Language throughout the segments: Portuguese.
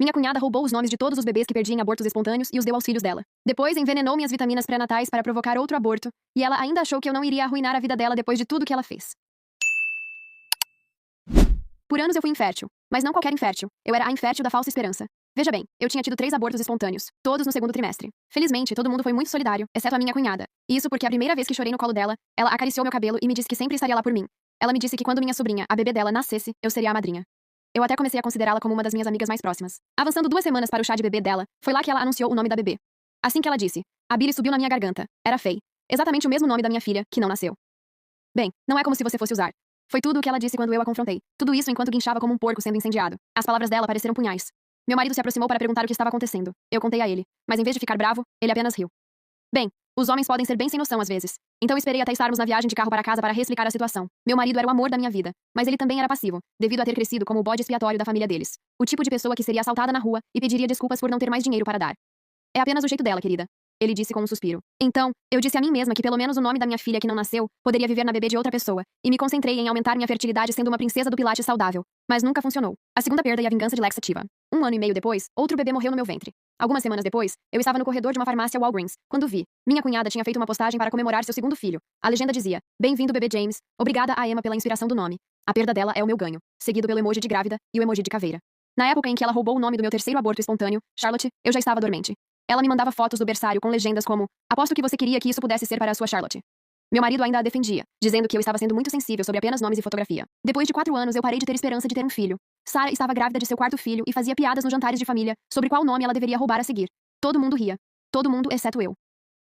Minha cunhada roubou os nomes de todos os bebês que perdi em abortos espontâneos e os deu aos filhos dela. Depois, envenenou minhas vitaminas pré-natais para provocar outro aborto, e ela ainda achou que eu não iria arruinar a vida dela depois de tudo que ela fez. Por anos eu fui infértil, mas não qualquer infértil. Eu era a infértil da falsa esperança. Veja bem, eu tinha tido 3 abortos espontâneos, todos no segundo trimestre. Felizmente, todo mundo foi muito solidário, exceto a minha cunhada. E isso porque a primeira vez que chorei no colo dela, ela acariciou meu cabelo e me disse que sempre estaria lá por mim. Ela me disse que quando minha sobrinha, a bebê dela, nascesse, eu seria a madrinha. Eu até comecei a considerá-la como uma das minhas amigas mais próximas. Avançando 2 semanas para o chá de bebê dela, foi lá que ela anunciou o nome da bebê. Assim que ela disse, a bile subiu na minha garganta. Era Faye. Exatamente o mesmo nome da minha filha, que não nasceu. Bem, não é como se você fosse usar. Foi tudo o que ela disse quando eu a confrontei. Tudo isso enquanto guinchava como um porco sendo incendiado. As palavras dela pareceram punhais. Meu marido se aproximou para perguntar o que estava acontecendo. Eu contei a ele, mas em vez de ficar bravo, ele apenas riu. Bem, os homens podem ser bem sem noção às vezes. Então esperei até estarmos na viagem de carro para casa para reexplicar a situação. Meu marido era o amor da minha vida, mas ele também era passivo, devido a ter crescido como o bode expiatório da família deles. O tipo de pessoa que seria assaltada na rua e pediria desculpas por não ter mais dinheiro para dar. É apenas o jeito dela, querida. Ele disse com um suspiro. Então, eu disse a mim mesma que pelo menos o nome da minha filha que não nasceu poderia viver na bebê de outra pessoa, e me concentrei em aumentar minha fertilidade sendo uma princesa do pilates saudável. Mas nunca funcionou. A segunda perda e a vingança de Lexativa. 1 ano e meio depois, outro bebê morreu no meu ventre. Algumas semanas depois, eu estava no corredor de uma farmácia Walgreens, quando vi. Minha cunhada tinha feito uma postagem para comemorar seu segundo filho. A legenda dizia, bem-vindo bebê James, obrigada a Emma pela inspiração do nome. A perda dela é o meu ganho, seguido pelo emoji de grávida e o emoji de caveira. Na época em que ela roubou o nome do meu terceiro aborto espontâneo, Charlotte, eu já estava dormente. Ela me mandava fotos do berçário com legendas como, aposto que você queria que isso pudesse ser para a sua Charlotte. Meu marido ainda a defendia, dizendo que eu estava sendo muito sensível sobre apenas nomes e fotografia. Depois de 4 anos eu parei de ter esperança de ter um filho. Sarah estava grávida de seu 4º filho e fazia piadas nos jantares de família sobre qual nome ela deveria roubar a seguir. Todo mundo ria. Todo mundo exceto eu.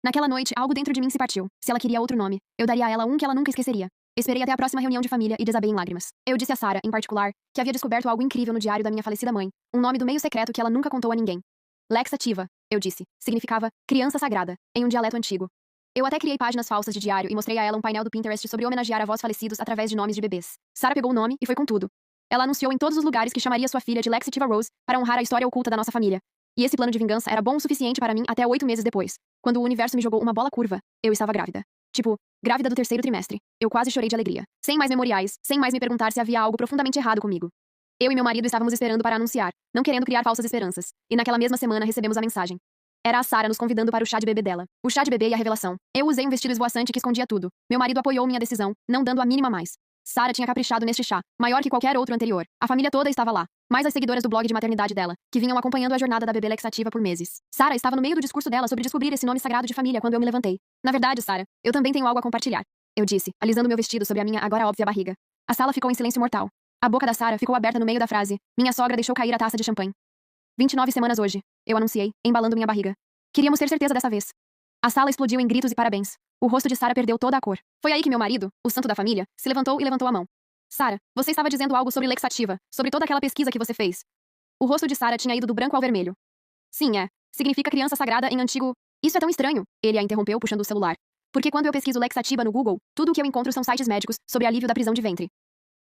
Naquela noite, algo dentro de mim se partiu. Se ela queria outro nome, eu daria a ela um que ela nunca esqueceria. Esperei até a próxima reunião de família e desabei em lágrimas. Eu disse a Sarah, em particular, que havia descoberto algo incrível no diário da minha falecida mãe, um nome do meio secreto que ela nunca contou a ninguém. Lexativa, eu disse. Significava criança sagrada, em um dialeto antigo. Eu até criei páginas falsas de diário e mostrei a ela um painel do Pinterest sobre homenagear avós falecidos através de nomes de bebês. Sarah pegou o nome e foi com tudo. Ela anunciou em todos os lugares que chamaria sua filha de Lexativa Rose para honrar a história oculta da nossa família. E esse plano de vingança era bom o suficiente para mim até 8 meses depois, quando o universo me jogou uma bola curva. Eu estava grávida. Tipo, grávida do 3º trimestre. Eu quase chorei de alegria. Sem mais memoriais, sem mais me perguntar se havia algo profundamente errado comigo. Eu e meu marido estávamos esperando para anunciar, não querendo criar falsas esperanças. E naquela mesma semana recebemos a mensagem. Era a Sarah nos convidando para o chá de bebê dela. O chá de bebê e a revelação. Eu usei um vestido esvoaçante que escondia tudo. Meu marido apoiou minha decisão, não dando a mínima mais. Sarah tinha caprichado neste chá, maior que qualquer outro anterior. A família toda estava lá, mais as seguidoras do blog de maternidade dela, que vinham acompanhando a jornada da bebê Lexativa por meses. Sarah estava no meio do discurso dela sobre descobrir esse nome sagrado de família quando eu me levantei. Na verdade, Sarah, eu também tenho algo a compartilhar. Eu disse, alisando meu vestido sobre a minha agora óbvia barriga. A sala ficou em silêncio mortal. A boca da Sarah ficou aberta no meio da frase. Minha sogra deixou cair a taça de champanhe. 29 semanas hoje, eu anunciei, embalando minha barriga. Queríamos ter certeza dessa vez. A sala explodiu em gritos e parabéns. O rosto de Sarah perdeu toda a cor. Foi aí que meu marido, o santo da família, se levantou e levantou a mão. Sarah, você estava dizendo algo sobre Lexativa, sobre toda aquela pesquisa que você fez. O rosto de Sarah tinha ido do branco ao vermelho. Sim, é. Significa criança sagrada em antigo... Isso é tão estranho. Ele a interrompeu puxando o celular. Porque quando eu pesquiso Lexativa no Google, tudo o que eu encontro são sites médicos sobre alívio da prisão de ventre.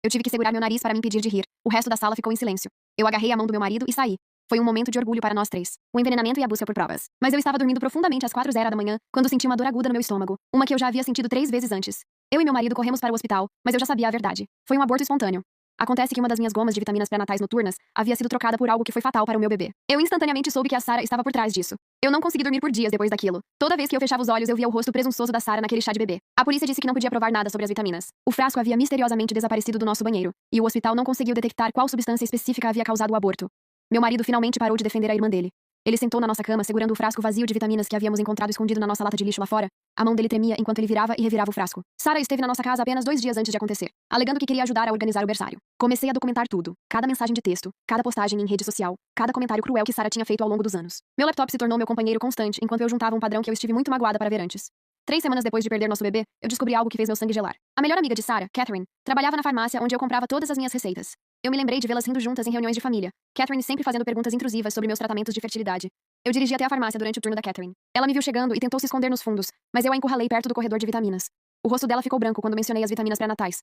Eu tive que segurar meu nariz para me impedir de rir. O resto da sala ficou em silêncio. Eu agarrei a mão do meu marido e saí. Foi um momento de orgulho para nós 3. O envenenamento e a busca por provas. Mas eu estava dormindo profundamente às 4h da manhã, quando senti uma dor aguda no meu estômago. Uma que eu já havia sentido 3 vezes antes. Eu e meu marido corremos para o hospital, mas eu já sabia a verdade. Foi um aborto espontâneo. Acontece que uma das minhas gomas de vitaminas pré-natais noturnas havia sido trocada por algo que foi fatal para o meu bebê. Eu instantaneamente soube que a Sarah estava por trás disso. Eu não consegui dormir por dias depois daquilo. Toda vez que eu fechava os olhos eu via o rosto presunçoso da Sarah naquele chá de bebê. A polícia disse que não podia provar nada sobre as vitaminas. O frasco havia misteriosamente desaparecido do nosso banheiro, e o hospital não conseguiu detectar qual substância específica havia causado o aborto. Meu marido finalmente parou de defender a irmã dele. Ele sentou na nossa cama segurando o frasco vazio de vitaminas que havíamos encontrado escondido na nossa lata de lixo lá fora. A mão dele tremia enquanto ele virava e revirava o frasco. Sarah esteve na nossa casa apenas 2 dias antes de acontecer, alegando que queria ajudar a organizar o berçário. Comecei a documentar tudo. Cada mensagem de texto, cada postagem em rede social, cada comentário cruel que Sarah tinha feito ao longo dos anos. Meu laptop se tornou meu companheiro constante enquanto eu juntava um padrão que eu estive muito magoada para ver antes. 3 semanas depois de perder nosso bebê, eu descobri algo que fez meu sangue gelar. A melhor amiga de Sarah, Catherine, trabalhava na farmácia onde eu comprava todas as minhas receitas. Eu me lembrei de vê-las rindo juntas em reuniões de família. Catherine sempre fazendo perguntas intrusivas sobre meus tratamentos de fertilidade. Eu dirigi até a farmácia durante o turno da Catherine. Ela me viu chegando e tentou se esconder nos fundos, mas eu a encurralei perto do corredor de vitaminas. O rosto dela ficou branco quando mencionei as vitaminas pré-natais.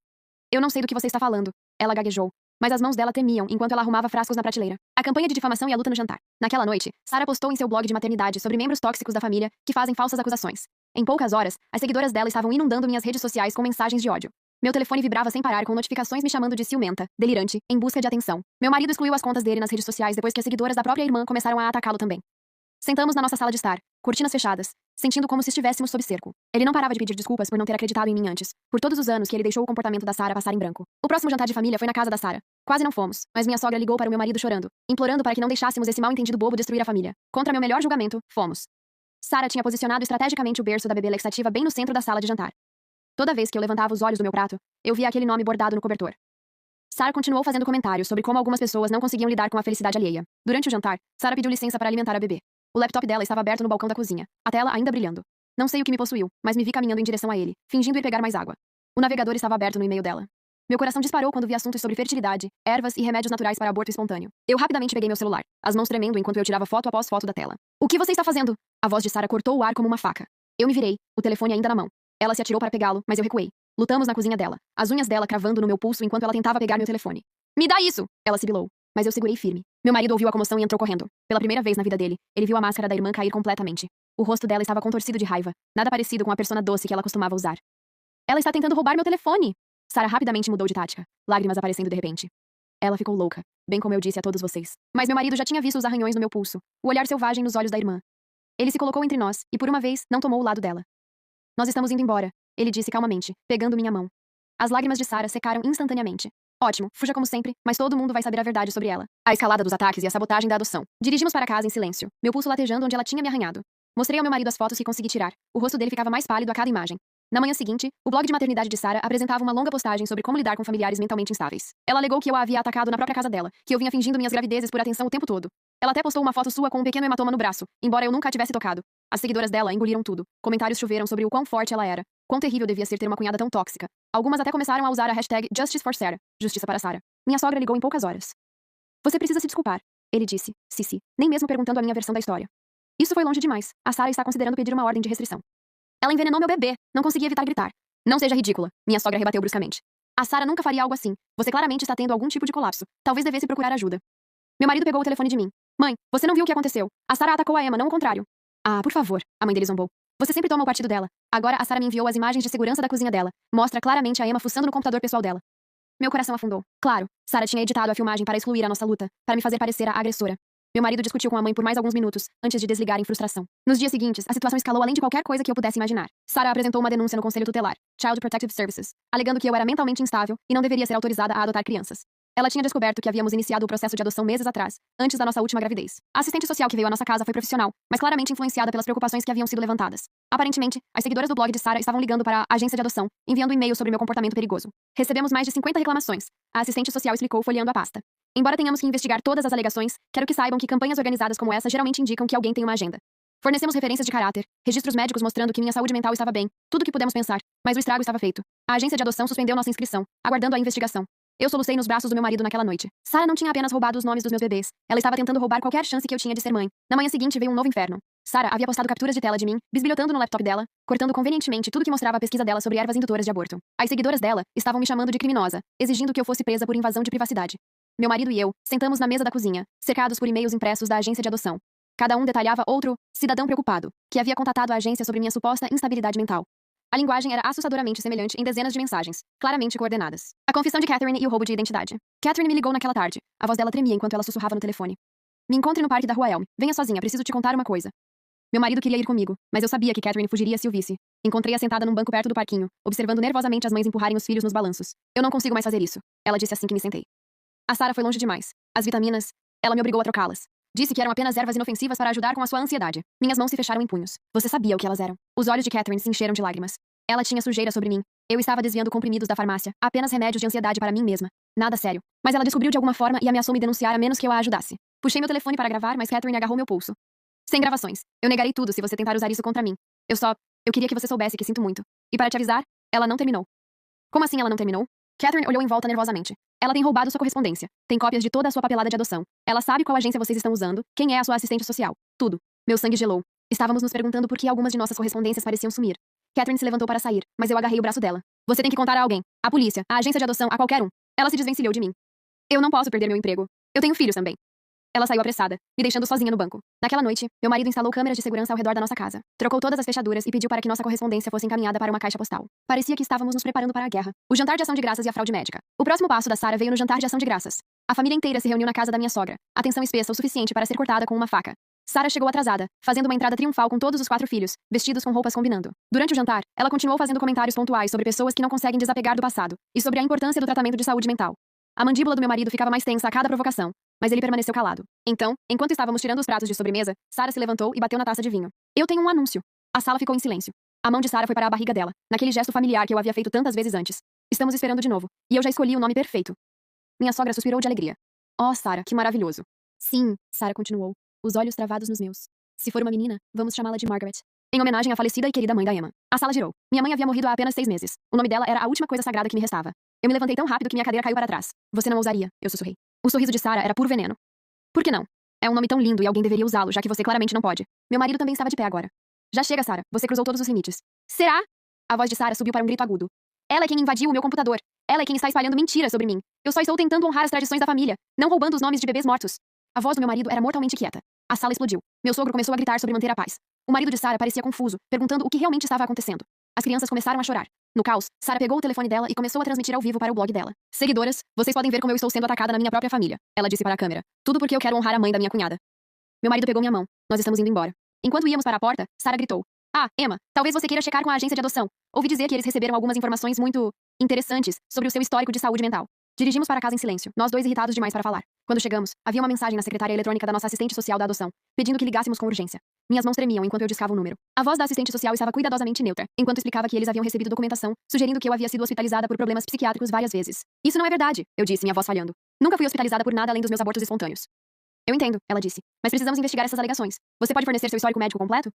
Eu não sei do que você está falando, ela gaguejou, mas as mãos dela tremiam enquanto ela arrumava frascos na prateleira. A campanha de difamação e a luta no jantar. Naquela noite, Sarah postou em seu blog de maternidade sobre membros tóxicos da família que fazem falsas acusações. Em poucas horas, as seguidoras dela estavam inundando minhas redes sociais com mensagens de ódio. Meu telefone vibrava sem parar com notificações me chamando de ciumenta, delirante, em busca de atenção. Meu marido excluiu as contas dele nas redes sociais depois que as seguidoras da própria irmã começaram a atacá-lo também. Sentamos na nossa sala de estar, cortinas fechadas, sentindo como se estivéssemos sob cerco. Ele não parava de pedir desculpas por não ter acreditado em mim antes, por todos os anos que ele deixou o comportamento da Sarah passar em branco. O próximo jantar de família foi na casa da Sarah. Quase não fomos, mas minha sogra ligou para o meu marido chorando, implorando para que não deixássemos esse mal-entendido bobo destruir a família. Contra meu melhor julgamento, fomos. Sarah tinha posicionado estrategicamente o berço da bebê laxativa bem no centro da sala de jantar. Toda vez que eu levantava os olhos do meu prato, eu via aquele nome bordado no cobertor. Sarah continuou fazendo comentários sobre como algumas pessoas não conseguiam lidar com a felicidade alheia. Durante o jantar, Sarah pediu licença para alimentar a bebê. O laptop dela estava aberto no balcão da cozinha, a tela ainda brilhando. Não sei o que me possuiu, mas me vi caminhando em direção a ele, fingindo ir pegar mais água. O navegador estava aberto no e-mail dela. Meu coração disparou quando vi assuntos sobre fertilidade, ervas e remédios naturais para aborto espontâneo. Eu rapidamente peguei meu celular, as mãos tremendo enquanto eu tirava foto após foto da tela. O que você está fazendo? A voz de Sarah cortou o ar como uma faca. Eu me virei, o telefone ainda na mão. Ela se atirou para pegá-lo, mas eu recuei. Lutamos na cozinha dela, as unhas dela cravando no meu pulso enquanto ela tentava pegar meu telefone. Me dá isso! Ela sibilou. Mas eu segurei firme. Meu marido ouviu a comoção e entrou correndo. Pela primeira vez na vida dele, ele viu a máscara da irmã cair completamente. O rosto dela estava contorcido de raiva, nada parecido com a persona doce que ela costumava usar. Ela está tentando roubar meu telefone! Sarah rapidamente mudou de tática, lágrimas aparecendo de repente. Ela ficou louca, bem como eu disse a todos vocês. Mas meu marido já tinha visto os arranhões no meu pulso, o olhar selvagem nos olhos da irmã. Ele se colocou entre nós, e por uma vez, não tomou o lado dela. Nós estamos indo embora, ele disse calmamente, pegando minha mão. As lágrimas de Sarah secaram instantaneamente. Ótimo, fuja como sempre, mas todo mundo vai saber a verdade sobre ela. A escalada dos ataques e a sabotagem da adoção. Dirigimos para casa em silêncio, meu pulso latejando onde ela tinha me arranhado. Mostrei ao meu marido as fotos que consegui tirar. O rosto dele ficava mais pálido a cada imagem. Na manhã seguinte, o blog de maternidade de Sarah apresentava uma longa postagem sobre como lidar com familiares mentalmente instáveis. Ela alegou que eu a havia atacado na própria casa dela, que eu vinha fingindo minhas gravidezes por atenção o tempo todo. Ela até postou uma foto sua com um pequeno hematoma no braço, embora eu nunca a tivesse tocado. As seguidoras dela engoliram tudo. Comentários choveram sobre o quão forte ela era, quão terrível devia ser ter uma cunhada tão tóxica. Algumas até começaram a usar a hashtag Justice for Sarah, justiça para Sarah. Minha sogra ligou em poucas horas. Você precisa se desculpar, ele disse, Sissi, nem mesmo perguntando a minha versão da história. Isso foi longe demais. A Sarah está considerando pedir uma ordem de restrição. Ela envenenou meu bebê, não consegui evitar gritar. Não seja ridícula, minha sogra rebateu bruscamente. A Sarah nunca faria algo assim. Você claramente está tendo algum tipo de colapso. Talvez devesse procurar ajuda. Meu marido pegou o telefone de mim. Mãe, você não viu o que aconteceu. A Sarah atacou a Emma, não o contrário. Ah, por favor, a mãe dele zombou. Você sempre toma o partido dela. Agora a Sarah me enviou as imagens de segurança da cozinha dela. Mostra claramente a Emma fuçando no computador pessoal dela. Meu coração afundou. Claro, Sarah tinha editado a filmagem para excluir a nossa luta, para me fazer parecer a agressora. Meu marido discutiu com a mãe por mais alguns minutos, antes de desligar em frustração. Nos dias seguintes, a situação escalou além de qualquer coisa que eu pudesse imaginar. Sarah apresentou uma denúncia no Conselho Tutelar, Child Protective Services, alegando que eu era mentalmente instável e não deveria ser autorizada a adotar crianças. Ela tinha descoberto que havíamos iniciado o processo de adoção meses atrás, antes da nossa última gravidez. A assistente social que veio à nossa casa foi profissional, mas claramente influenciada pelas preocupações que haviam sido levantadas. Aparentemente, as seguidoras do blog de Sarah estavam ligando para a agência de adoção, enviando e-mails sobre meu comportamento perigoso. Recebemos mais de 50 reclamações. A assistente social explicou folheando a pasta. Embora tenhamos que investigar todas as alegações, quero que saibam que campanhas organizadas como essa geralmente indicam que alguém tem uma agenda. Fornecemos referências de caráter, registros médicos mostrando que minha saúde mental estava bem, tudo o que pudemos pensar, mas o estrago estava feito. A agência de adoção suspendeu nossa inscrição, aguardando a investigação. Eu solucei nos braços do meu marido naquela noite. Sarah não tinha apenas roubado os nomes dos meus bebês, ela estava tentando roubar qualquer chance que eu tinha de ser mãe. Na manhã seguinte veio um novo inferno. Sarah havia postado capturas de tela de mim, bisbilhotando no laptop dela, cortando convenientemente tudo que mostrava a pesquisa dela sobre ervas indutoras de aborto. As seguidoras dela estavam me chamando de criminosa, exigindo que eu fosse presa por invasão de privacidade. Meu marido e eu sentamos na mesa da cozinha, cercados por e-mails impressos da agência de adoção. Cada um detalhava outro cidadão preocupado, que havia contatado a agência sobre minha suposta instabilidade mental. A linguagem era assustadoramente semelhante em dezenas de mensagens, claramente coordenadas. A confissão de Catherine e o roubo de identidade. Catherine me ligou naquela tarde. A voz dela tremia enquanto ela sussurrava no telefone. Me encontre no parque da Rua Elm. Venha sozinha, preciso te contar uma coisa. Meu marido queria ir comigo, mas eu sabia que Catherine fugiria se o visse. Encontrei-a sentada num banco perto do parquinho, observando nervosamente as mães empurrarem os filhos nos balanços. Eu não consigo mais fazer isso, ela disse assim que me sentei. A Sarah foi longe demais. As vitaminas, ela me obrigou a trocá-las. Disse que eram apenas ervas inofensivas para ajudar com a sua ansiedade. Minhas mãos se fecharam em punhos. Você sabia o que elas eram. Os olhos de Catherine se encheram de lágrimas. Ela tinha sujeira sobre mim. Eu estava desviando comprimidos da farmácia, apenas remédios de ansiedade para mim mesma. Nada sério. Mas ela descobriu de alguma forma e ameaçou me denunciar a menos que eu a ajudasse. Puxei meu telefone para gravar, mas Catherine agarrou meu pulso. Sem gravações. Eu negarei tudo se você tentar usar isso contra mim. Eu queria que você soubesse que sinto muito. E para te avisar, ela não terminou. Como assim ela não terminou? Catherine olhou em volta nervosamente. Ela tem roubado sua correspondência. Tem cópias de toda a sua papelada de adoção. Ela sabe qual agência vocês estão usando, quem é a sua assistente social. Tudo. Meu sangue gelou. Estávamos nos perguntando por que algumas de nossas correspondências pareciam sumir. Catherine se levantou para sair, mas eu agarrei o braço dela. Você tem que contar a alguém. A polícia, a agência de adoção, a qualquer um. Ela se desvencilhou de mim. Eu não posso perder meu emprego. Eu tenho filhos também. Ela saiu apressada, me deixando sozinha no banco. Naquela noite, meu marido instalou câmeras de segurança ao redor da nossa casa. Trocou todas as fechaduras e pediu para que nossa correspondência fosse encaminhada para uma caixa postal. Parecia que estávamos nos preparando para a guerra. O jantar de ação de graças e a fraude médica. O próximo passo da Sarah veio no jantar de ação de graças. A família inteira se reuniu na casa da minha sogra. A tensão espessa o suficiente para ser cortada com uma faca. Sarah chegou atrasada, fazendo uma entrada triunfal com todos os 4 filhos, vestidos com roupas combinando. Durante o jantar, ela continuou fazendo comentários pontuais sobre pessoas que não conseguem desapegar do passado e sobre a importância do tratamento de saúde mental. A mandíbula do meu marido ficava mais tensa a cada provocação, mas ele permaneceu calado. Então, enquanto estávamos tirando os pratos de sobremesa, Sarah se levantou e bateu na taça de vinho. Eu tenho um anúncio. A sala ficou em silêncio. A mão de Sarah foi para a barriga dela, naquele gesto familiar que eu havia feito tantas vezes antes. Estamos esperando de novo, e eu já escolhi o nome perfeito. Minha sogra suspirou de alegria. Oh, Sarah, que maravilhoso. Sim, Sarah continuou, os olhos travados nos meus. Se for uma menina, vamos chamá-la de Margaret. Em homenagem à falecida e querida mãe da Emma. A sala girou. Minha mãe havia morrido há apenas 6 meses. O nome dela era a última coisa sagrada que me restava. Eu me levantei tão rápido que minha cadeira caiu para trás. Você não ousaria, eu sussurrei. O sorriso de Sarah era puro veneno. Por que não? É um nome tão lindo e alguém deveria usá-lo, já que você claramente não pode. Meu marido também estava de pé agora. Já chega, Sarah. Você cruzou todos os limites. Será? A voz de Sarah subiu para um grito agudo. Ela é quem invadiu o meu computador. Ela é quem está espalhando mentiras sobre mim. Eu só estou tentando honrar as tradições da família, não roubando os nomes de bebês mortos. A voz do meu marido era mortalmente quieta. A sala explodiu. Meu sogro começou a gritar sobre manter a paz. O marido de Sarah parecia confuso, perguntando o que realmente estava acontecendo. As crianças começaram a chorar. No caos, Sarah pegou o telefone dela e começou a transmitir ao vivo para o blog dela. Seguidoras, vocês podem ver como eu estou sendo atacada na minha própria família. Ela disse para a câmera. Tudo porque eu quero honrar a mãe da minha cunhada. Meu marido pegou minha mão. Nós estamos indo embora. Enquanto íamos para a porta, Sarah gritou. Ah, Emma, talvez você queira checar com a agência de adoção. Ouvi dizer que eles receberam algumas informações muito interessantes sobre o seu histórico de saúde mental. Dirigimos para casa em silêncio, nós dois irritados demais para falar. Quando chegamos, havia uma mensagem na secretária eletrônica da nossa assistente social da adoção, pedindo que ligássemos com urgência. Minhas mãos tremiam enquanto eu discava o número. A voz da assistente social estava cuidadosamente neutra, enquanto explicava que eles haviam recebido documentação, sugerindo que eu havia sido hospitalizada por problemas psiquiátricos várias vezes. Isso não é verdade, eu disse, minha voz falhando. Nunca fui hospitalizada por nada além dos meus abortos espontâneos. Eu entendo, ela disse, mas precisamos investigar essas alegações. Você pode fornecer seu histórico médico completo?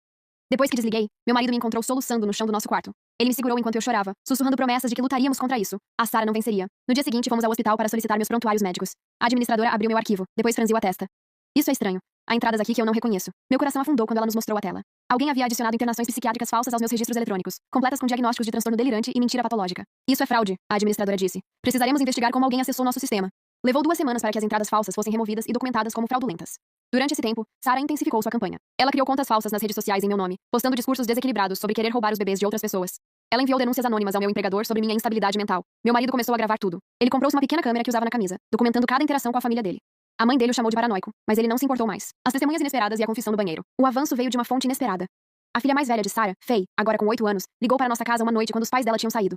Depois que desliguei, meu marido me encontrou soluçando no chão do nosso quarto. Ele me segurou enquanto eu chorava, sussurrando promessas de que lutaríamos contra isso. A Sarah não venceria. No dia seguinte, fomos ao hospital para solicitar meus prontuários médicos. A administradora abriu meu arquivo, depois franziu a testa. Isso é estranho. Há entradas aqui que eu não reconheço. Meu coração afundou quando ela nos mostrou a tela. Alguém havia adicionado internações psiquiátricas falsas aos meus registros eletrônicos, completas com diagnósticos de transtorno delirante e mentira patológica. Isso é fraude, a administradora disse. Precisaremos investigar como alguém acessou nosso sistema. Levou 2 semanas para que as entradas falsas fossem removidas e documentadas como fraudulentas. Durante esse tempo, Sarah intensificou sua campanha. Ela criou contas falsas nas redes sociais em meu nome, postando discursos desequilibrados sobre querer roubar os bebês de outras pessoas. Ela enviou denúncias anônimas ao meu empregador sobre minha instabilidade mental. Meu marido começou a gravar tudo. Ele comprou uma pequena câmera que usava na camisa, documentando cada interação com a família dele. A mãe dele o chamou de paranoico, mas ele não se importou mais. As testemunhas inesperadas e a confissão do banheiro. O avanço veio de uma fonte inesperada. A filha mais velha de Sarah, Faye, agora com 8 anos, ligou para nossa casa uma noite quando os pais dela tinham saído.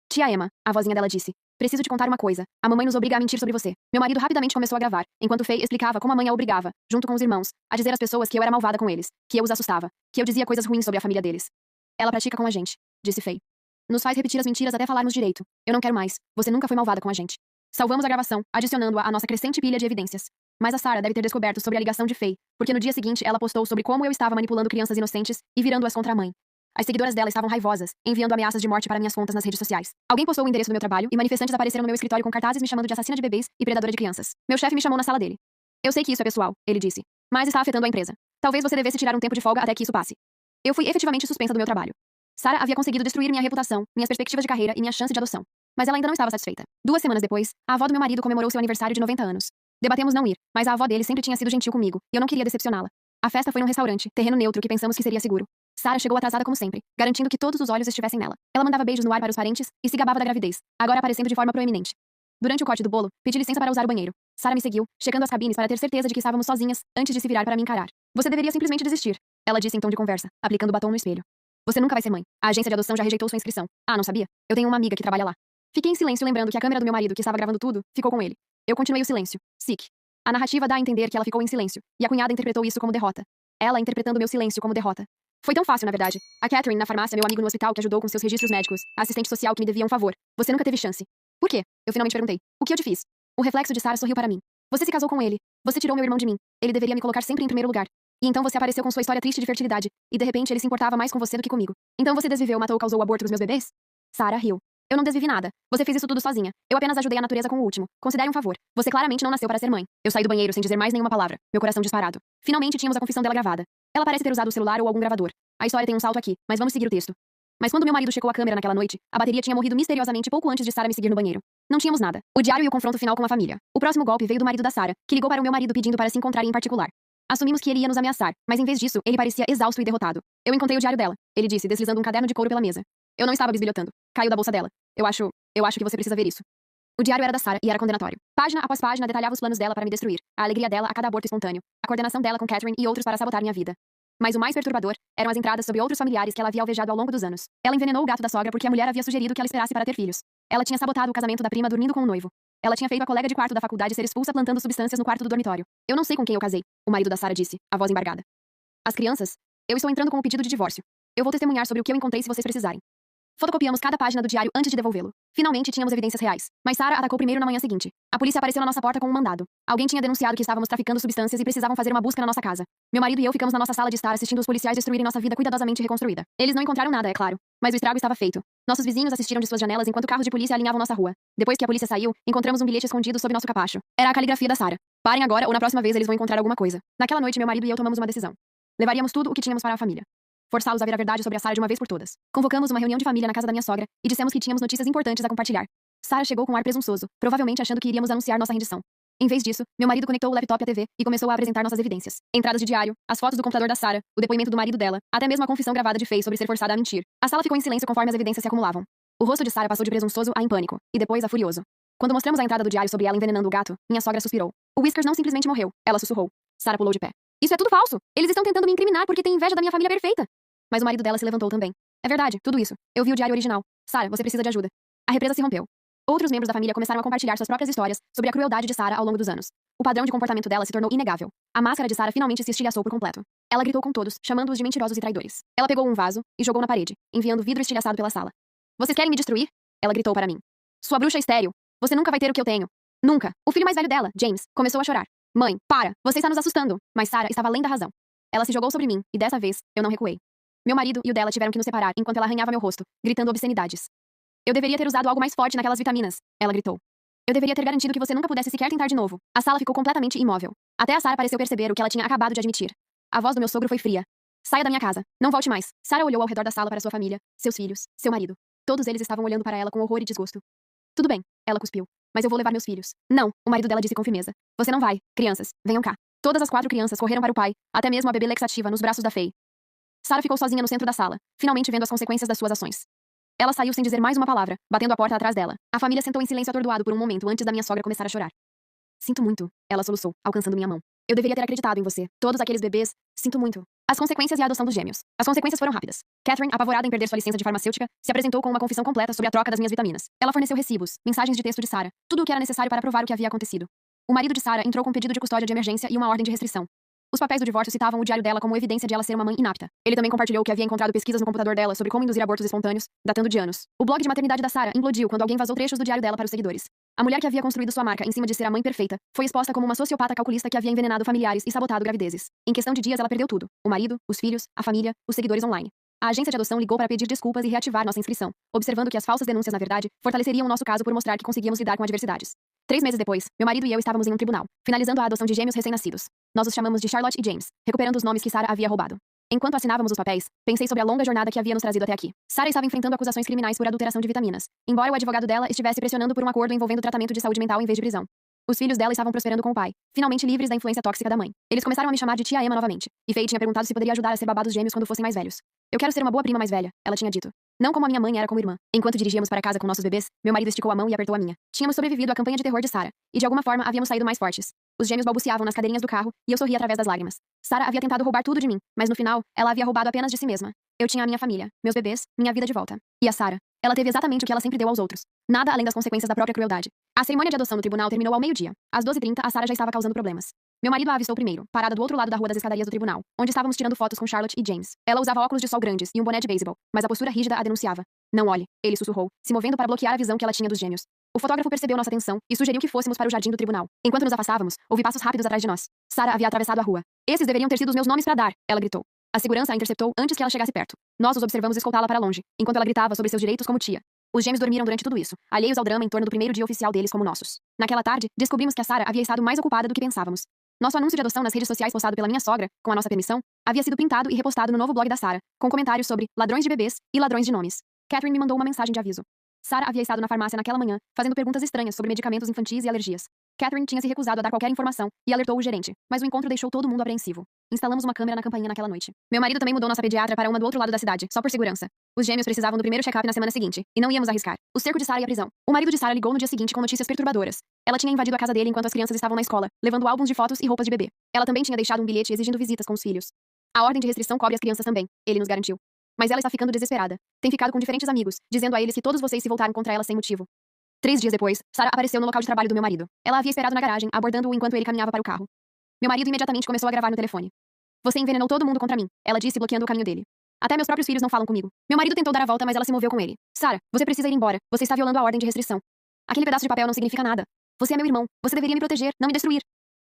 Tia Emma, a vozinha dela disse. Preciso te contar uma coisa. A mamãe nos obriga a mentir sobre você. Meu marido rapidamente começou a gravar, enquanto Faye explicava como a mãe a obrigava, junto com os irmãos, a dizer às pessoas que eu era malvada com eles, que eu os assustava, que eu dizia coisas ruins sobre a família deles. Ela pratica com a gente, disse Faye. Nos faz repetir as mentiras até falarmos direito. Eu não quero mais. Você nunca foi malvada com a gente. Salvamos a gravação, adicionando-a à nossa crescente pilha de evidências. Mas a Sarah deve ter descoberto sobre a ligação de Faye, porque no dia seguinte ela postou sobre como eu estava manipulando crianças inocentes e virando-as contra a mãe. As seguidoras dela estavam raivosas, enviando ameaças de morte para minhas contas nas redes sociais. Alguém postou o endereço do meu trabalho e manifestantes apareceram no meu escritório com cartazes me chamando de assassina de bebês e predadora de crianças. Meu chefe me chamou na sala dele. Eu sei que isso é pessoal, ele disse, mas está afetando a empresa. Talvez você devesse tirar um tempo de folga até que isso passe. Eu fui efetivamente suspensa do meu trabalho. Sarah havia conseguido destruir minha reputação, minhas perspectivas de carreira e minha chance de adoção. Mas ela ainda não estava satisfeita. 2 semanas depois, a avó do meu marido comemorou seu aniversário de 90 anos. Debatemos não ir, mas a avó dele sempre tinha sido gentil comigo, e eu não queria decepcioná-la. A festa foi num restaurante, terreno neutro que pensamos que seria seguro. Sarah chegou atrasada como sempre, garantindo que todos os olhos estivessem nela. Ela mandava beijos no ar para os parentes e se gabava da gravidez, agora aparecendo de forma proeminente. Durante o corte do bolo, pedi licença para usar o banheiro. Sarah me seguiu, checando as cabines para ter certeza de que estávamos sozinhas, antes de se virar para me encarar. Você deveria simplesmente desistir, ela disse em tom de conversa, aplicando batom no espelho. Você nunca vai ser mãe. A agência de adoção já rejeitou sua inscrição. Ah, não sabia? Eu tenho uma amiga que trabalha lá. Fiquei em silêncio lembrando que a câmera do meu marido, que estava gravando tudo, ficou com ele. Eu continuei o silêncio. Sick. A narrativa dá a entender que ela ficou em silêncio, e a cunhada interpretou isso como derrota. Ela interpretando meu silêncio como derrota. Foi tão fácil, na verdade. A Catherine, na farmácia, meu amigo no hospital que ajudou com seus registros médicos, a assistente social que me devia um favor. Você nunca teve chance. Por quê? Eu finalmente perguntei. O que eu te fiz? O reflexo de Sarah sorriu para mim. Você se casou com ele. Você tirou meu irmão de mim. Ele deveria me colocar sempre em primeiro lugar. E então você apareceu com sua história triste de fertilidade, e de repente ele se importava mais com você do que comigo. Então você desviveu, matou ou causou o aborto dos meus bebês? Sarah riu. Eu não desvivi nada. Você fez isso tudo sozinha. Eu apenas ajudei a natureza com o último. Considere um favor. Você claramente não nasceu para ser mãe. Eu saí do banheiro sem dizer mais nenhuma palavra, meu coração disparado. Finalmente tínhamos a confissão dela gravada. Ela parece ter usado o celular ou algum gravador. A história tem um salto aqui, mas vamos seguir o texto. Mas quando meu marido checou a câmera naquela noite, a bateria tinha morrido misteriosamente pouco antes de Sarah me seguir no banheiro. Não tínhamos nada. O diário e o confronto final com a família. O próximo golpe veio do marido da Sarah, que ligou para o meu marido pedindo para se encontrarem em particular. Assumimos que ele ia nos ameaçar, mas em vez disso, ele parecia exausto e derrotado. Eu encontrei o diário dela, ele disse, deslizando um caderno de couro pela mesa. Eu não estava bisbilhotando. Caiu da bolsa dela. Eu acho que você precisa ver isso. O diário era da Sarah e era condenatório. Página após página detalhava os planos dela para me destruir, a alegria dela a cada aborto espontâneo, a coordenação dela com Catherine e outros para sabotar minha vida. Mas o mais perturbador eram as entradas sobre outros familiares que ela havia alvejado ao longo dos anos. Ela envenenou o gato da sogra porque a mulher havia sugerido que ela esperasse para ter filhos. Ela tinha sabotado o casamento da prima dormindo com o noivo. Ela tinha feito a colega de quarto da faculdade ser expulsa plantando substâncias no quarto do dormitório. Eu não sei com quem eu casei, o marido da Sarah disse, a voz embargada. As crianças? Eu estou entrando com o pedido de divórcio. Eu vou testemunhar sobre o que eu encontrei se vocês precisarem. Fotocopiamos cada página do diário antes de devolvê-lo. Finalmente tínhamos evidências reais. Mas Sarah atacou primeiro na manhã seguinte. A polícia apareceu na nossa porta com um mandado. Alguém tinha denunciado que estávamos traficando substâncias e precisavam fazer uma busca na nossa casa. Meu marido e eu ficamos na nossa sala de estar assistindo os policiais destruírem nossa vida cuidadosamente reconstruída. Eles não encontraram nada, é claro. Mas o estrago estava feito. Nossos vizinhos assistiram de suas janelas enquanto carros de polícia alinhavam nossa rua. Depois que a polícia saiu, encontramos um bilhete escondido sob nosso capacho. Era a caligrafia da Sarah. Parem agora ou na próxima vez eles vão encontrar alguma coisa. Naquela noite, meu marido e eu tomamos uma decisão. Levaríamos tudo o que tínhamos para a família. Forçá-los a ver a verdade sobre a Sarah de uma vez por todas. Convocamos uma reunião de família na casa da minha sogra e dissemos que tínhamos notícias importantes a compartilhar. Sarah chegou com um ar presunçoso, provavelmente achando que iríamos anunciar nossa rendição. Em vez disso, meu marido conectou o laptop à TV e começou a apresentar nossas evidências. Entradas de diário, as fotos do computador da Sarah, o depoimento do marido dela, até mesmo a confissão gravada de Faye sobre ser forçada a mentir. A sala ficou em silêncio conforme as evidências se acumulavam. O rosto de Sarah passou de presunçoso a em pânico, e depois a furioso. Quando mostramos a entrada do diário sobre ela envenenando o gato, minha sogra suspirou. O Whiskers não simplesmente morreu, ela sussurrou. Sarah pulou de pé. Isso é tudo falso! Eles estão tentando me incriminar porque têm inveja da minha família perfeita! Mas o marido dela se levantou também. É verdade, tudo isso. Eu vi o diário original. Sarah, você precisa de ajuda. A represa se rompeu. Outros membros da família começaram a compartilhar suas próprias histórias sobre a crueldade de Sarah ao longo dos anos. O padrão de comportamento dela se tornou inegável. A máscara de Sarah finalmente se estilhaçou por completo. Ela gritou com todos, chamando-os de mentirosos e traidores. Ela pegou um vaso e jogou na parede, enviando vidro estilhaçado pela sala. Vocês querem me destruir? Ela gritou para mim. Sua bruxa estéril. Você nunca vai ter o que eu tenho. Nunca. O filho mais velho dela, James, começou a chorar. Mãe, para. Você está nos assustando. Mas Sarah estava além da razão. Ela se jogou sobre mim, e dessa vez, eu não recuei. Meu marido e o dela tiveram que nos separar enquanto ela arranhava meu rosto, gritando obscenidades. Eu deveria ter usado algo mais forte naquelas vitaminas, ela gritou. Eu deveria ter garantido que você nunca pudesse sequer tentar de novo. A sala ficou completamente imóvel. Até a Sarah pareceu perceber o que ela tinha acabado de admitir. A voz do meu sogro foi fria. Saia da minha casa. Não volte mais. Sarah olhou ao redor da sala para sua família, seus filhos, seu marido. Todos eles estavam olhando para ela com horror e desgosto. Tudo bem, ela cuspiu. Mas eu vou levar meus filhos. Não, o marido dela disse com firmeza. Você não vai. Crianças, venham cá. Todas as 4 crianças correram para o pai, até mesmo a bebê laxativa nos braços da Faye. Sarah ficou sozinha no centro da sala, finalmente vendo as consequências das suas ações. Ela saiu sem dizer mais uma palavra, batendo a porta atrás dela. A família sentou em silêncio atordoado por um momento antes da minha sogra começar a chorar. Sinto muito, ela soluçou, alcançando minha mão. Eu deveria ter acreditado em você. Todos aqueles bebês, sinto muito. As consequências e a adoção dos gêmeos. As consequências foram rápidas. Catherine, apavorada em perder sua licença de farmacêutica, se apresentou com uma confissão completa sobre a troca das minhas vitaminas. Ela forneceu recibos, mensagens de texto de Sarah, tudo o que era necessário para provar o que havia acontecido. O marido de Sarah entrou com um pedido de custódia de emergência e uma ordem de restrição. Os papéis do divórcio citavam o diário dela como evidência de ela ser uma mãe inapta. Ele também compartilhou que havia encontrado pesquisas no computador dela sobre como induzir abortos espontâneos, datando de anos. O blog de maternidade da Sarah implodiu quando alguém vazou trechos do diário dela para os seguidores. A mulher que havia construído sua marca em cima de ser a mãe perfeita foi exposta como uma sociopata calculista que havia envenenado familiares e sabotado gravidezes. Em questão de dias ela perdeu tudo: o marido, os filhos, a família, os seguidores online. A agência de adoção ligou para pedir desculpas e reativar nossa inscrição, observando que as falsas denúncias, na verdade, fortaleceriam o nosso caso por mostrar que conseguíamos lidar com adversidades. 3 meses depois, meu marido e eu estávamos em um tribunal, finalizando a adoção de gêmeos recém-nascidos. Nós os chamamos de Charlotte e James, recuperando os nomes que Sarah havia roubado. Enquanto assinávamos os papéis, pensei sobre a longa jornada que havia nos trazido até aqui. Sarah estava enfrentando acusações criminais por adulteração de vitaminas, embora o advogado dela estivesse pressionando por um acordo envolvendo tratamento de saúde mental em vez de prisão. Os filhos dela estavam prosperando com o pai, finalmente livres da influência tóxica da mãe. Eles começaram a me chamar de tia Emma novamente, e Faye tinha perguntado se poderia ajudar a ser babá dos gêmeos quando fossem mais velhos. Eu quero ser uma boa prima mais velha, ela tinha dito. Não como a minha mãe era como irmã. Enquanto dirigíamos para casa com nossos bebês, meu marido esticou a mão e apertou a minha. Tínhamos sobrevivido à campanha de terror de Sarah, e de alguma forma havíamos saído mais fortes. Os gêmeos balbuciavam nas cadeirinhas do carro, e eu sorria através das lágrimas. Sarah havia tentado roubar tudo de mim, mas no final, ela havia roubado apenas de si mesma. Eu tinha a minha família, meus bebês, minha vida de volta. E a Sarah? Ela teve exatamente o que ela sempre deu aos outros. Nada além das consequências da própria crueldade. A cerimônia de adoção no tribunal terminou ao meio-dia. Às 12h30, a Sarah já estava causando problemas. Meu marido a avistou primeiro, parada do outro lado da rua das escadarias do tribunal, onde estávamos tirando fotos com Charlotte e James. Ela usava óculos de sol grandes e um boné de beisebol, mas a postura rígida a denunciava. Não olhe, ele sussurrou, se movendo para bloquear a visão que ela tinha dos gêmeos. O fotógrafo percebeu nossa atenção e sugeriu que fôssemos para o jardim do tribunal. Enquanto nos afastávamos, ouvi passos rápidos atrás de nós. Sarah havia atravessado a rua. Esses deveriam ter sido os meus nomes para dar, ela gritou. A segurança a interceptou antes que ela chegasse perto. Nós os observamos escoltá-la para longe, enquanto ela gritava sobre seus direitos como tia. Os gêmeos dormiram durante tudo isso, alheios ao drama em torno do primeiro dia oficial deles como nossos. Naquela tarde, descobrimos que a Sarah havia estado mais ocupada do que pensávamos. Nosso anúncio de adoção nas redes sociais postado pela minha sogra, com a nossa permissão, havia sido printado e repostado no novo blog da Sarah, com comentários sobre ladrões de bebês e ladrões de nomes. Catherine me mandou uma mensagem de aviso. Sarah havia estado na farmácia naquela manhã, fazendo perguntas estranhas sobre medicamentos infantis e alergias. Catherine tinha se recusado a dar qualquer informação e alertou o gerente, mas o encontro deixou todo mundo apreensivo. Instalamos uma câmera na campainha naquela noite. Meu marido também mudou nossa pediatra para uma do outro lado da cidade, só por segurança. Os gêmeos precisavam do primeiro check-up na semana seguinte, e não íamos arriscar. O cerco de Sarah e a prisão. O marido de Sarah ligou no dia seguinte com notícias perturbadoras. Ela tinha invadido a casa dele enquanto as crianças estavam na escola, levando álbuns de fotos e roupas de bebê. Ela também tinha deixado um bilhete exigindo visitas com os filhos. A ordem de restrição cobre as crianças também, ele nos garantiu. Mas ela está ficando desesperada. Tem ficado com diferentes amigos, dizendo a eles que todos vocês se voltaram contra ela sem motivo. 3 dias depois, Sarah apareceu no local de trabalho do meu marido. Ela havia esperado na garagem, abordando-o enquanto ele caminhava para o carro. Meu marido imediatamente começou a gravar no telefone. Você envenenou todo mundo contra mim, ela disse, bloqueando o caminho dele. Até meus próprios filhos não falam comigo. Meu marido tentou dar a volta, mas ela se moveu com ele. Sarah, você precisa ir embora. Você está violando a ordem de restrição. Aquele pedaço de papel não significa nada. Você é meu irmão. Você deveria me proteger, não me destruir.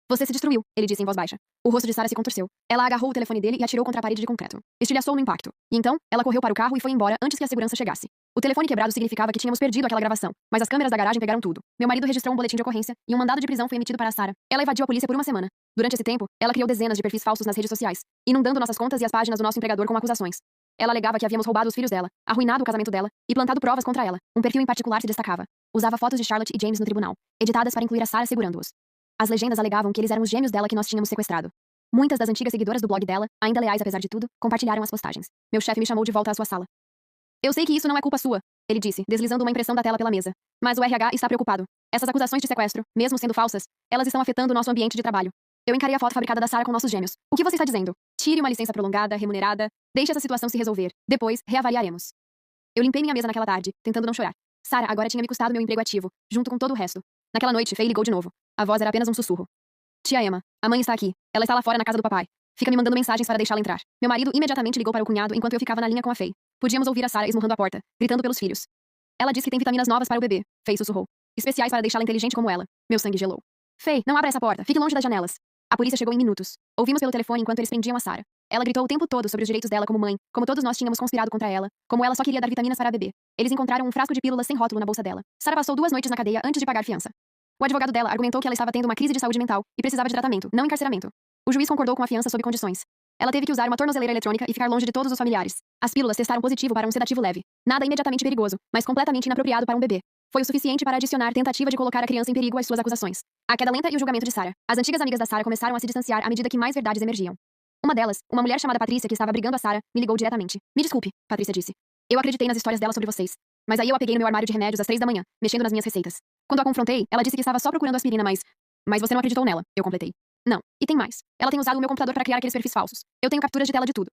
Você se destruiu, ele disse em voz baixa. O rosto de Sarah se contorceu. Ela agarrou o telefone dele e atirou contra a parede de concreto. Estilhaçou no impacto. E então, ela correu para o carro e foi embora antes que a segurança chegasse. O telefone quebrado significava que tínhamos perdido aquela gravação, mas as câmeras da garagem pegaram tudo. Meu marido registrou um boletim de ocorrência e um mandado de prisão foi emitido para Sarah. Ela evadiu a polícia por uma semana. Durante esse tempo, ela criou dezenas de perfis falsos nas redes sociais, inundando nossas contas e as páginas do nosso empregador com acusações. Ela alegava que havíamos roubado os filhos dela, arruinado o casamento dela e plantado provas contra ela. Um perfil em particular se destacava. Usava fotos de Charlotte e James no tribunal, editadas para incluir a Sarah segurando-os. As legendas alegavam que eles eram os gêmeos dela que nós tínhamos sequestrado. Muitas das antigas seguidoras do blog dela, ainda leais apesar de tudo, compartilharam as postagens. Meu chefe me chamou de volta à sua sala. Eu sei que isso não é culpa sua, ele disse, deslizando uma impressão da tela pela mesa. Mas o RH está preocupado. Essas acusações de sequestro, mesmo sendo falsas, elas estão afetando o nosso ambiente de trabalho. Eu encarei a foto fabricada da Sarah com nossos gêmeos. O que você está dizendo? Tire uma licença prolongada, remunerada. Deixe essa situação se resolver. Depois, reavaliaremos. Eu limpei minha mesa naquela tarde, tentando não chorar. Sarah agora tinha me custado meu emprego ativo, junto com todo o resto. Naquela noite, Faye ligou de novo. A voz era apenas um sussurro. Tia Emma, a mãe está aqui. Ela está lá fora na casa do papai. Fica me mandando mensagens para deixá-la entrar. Meu marido imediatamente ligou para o cunhado enquanto eu ficava na linha com a Faye. Podíamos ouvir a Sarah esmurrando a porta, gritando pelos filhos. Ela diz que tem vitaminas novas para o bebê. Faye sussurrou. Especiais para deixá-la inteligente como ela. Meu sangue gelou. Faye, não abra essa porta. Fique longe das janelas. A polícia chegou em minutos. Ouvimos pelo telefone enquanto eles prendiam a Sarah. Ela gritou o tempo todo sobre os direitos dela como mãe, como todos nós tínhamos conspirado contra ela, como ela só queria dar vitaminas para a bebê. Eles encontraram um frasco de pílulas sem rótulo na bolsa dela. Sarah passou 2 noites na cadeia antes de pagar fiança. O advogado dela argumentou que ela estava tendo uma crise de saúde mental e precisava de tratamento, não encarceramento. O juiz concordou com a fiança sob condições. Ela teve que usar uma tornozeleira eletrônica e ficar longe de todos os familiares. As pílulas testaram positivo para um sedativo leve. Nada imediatamente perigoso, mas completamente inapropriado para um bebê. Foi o suficiente para adicionar tentativa de colocar a criança em perigo às suas acusações. A queda lenta e o julgamento de Sarah. As antigas amigas da Sarah começaram a se distanciar à medida que mais verdades emergiam. Uma delas, uma mulher chamada Patrícia que estava brigando a Sarah, me ligou diretamente. Me desculpe, Patrícia disse. Eu acreditei nas histórias dela sobre vocês. Mas aí eu a peguei no meu armário de remédios às 3 da manhã, mexendo nas minhas receitas. Quando a confrontei, ela disse que estava só procurando aspirina, mas você não acreditou nela, eu completei. Não, e tem mais. Ela tem usado o meu computador para criar aqueles perfis falsos. Eu tenho capturas de tela de tudo.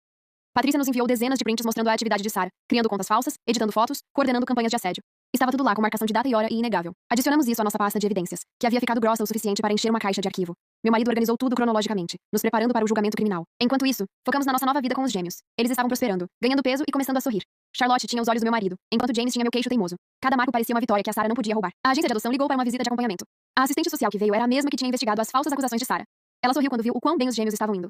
Patrícia nos enviou dezenas de prints mostrando a atividade de Sarah, criando contas falsas, editando fotos, coordenando campanhas de assédio. Estava tudo lá com marcação de data e hora e inegável. Adicionamos isso à nossa pasta de evidências, que havia ficado grossa o suficiente para encher uma caixa de arquivo. Meu marido organizou tudo cronologicamente, nos preparando para o julgamento criminal. Enquanto isso, focamos na nossa nova vida com os gêmeos. Eles estavam prosperando, ganhando peso e começando a sorrir. Charlotte tinha os olhos do meu marido, enquanto James tinha meu queixo teimoso. Cada marco parecia uma vitória que a Sarah não podia roubar. A agência de adoção ligou para uma visita de acompanhamento. A assistente social que veio era a mesma que tinha investigado as falsas acusações de Sarah. Ela sorriu quando viu o quão bem os gêmeos estavam indo.